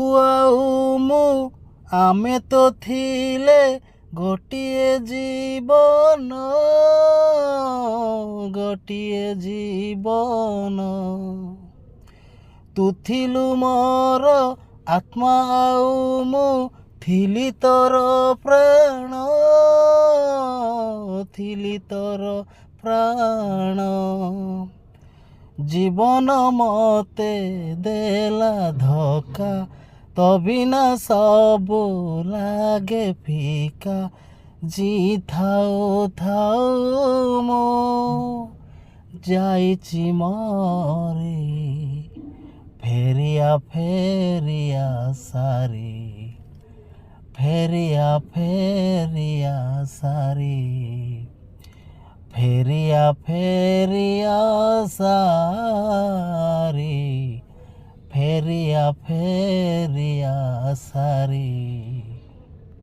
ଆଉ ମୁଁ ଆମେ ତ ଥିଲେ ଗୋଟିଏ ଜୀବନ, ଗୋଟିଏ ଜୀବନ। ତୁ ଥିଲୁ ମୋର ଆତ୍ମା ଆଉ ମୁଁ ଥିଲି ତୋର ପ୍ରାଣ, ଥିଲି ତୋର ପ୍ରାଣ। ଜୀବନ ମତେ ଦେଲା ଧୋକା, ତୋ ବିନା ସବୁ ଲାଗେ ଫିକା। ଥାଉ ଥାଉ ମୁଁ ଯାଇଛି ମରି, ଫେରିଆ ଫେରିଆ ସାରି, ଫେରିଆ ଫେରିଆ ସାରି, ଫେରିଆ ଫେରିଆ ସାରି, ଫେରିଆ ଫେରିଆ ସାରି।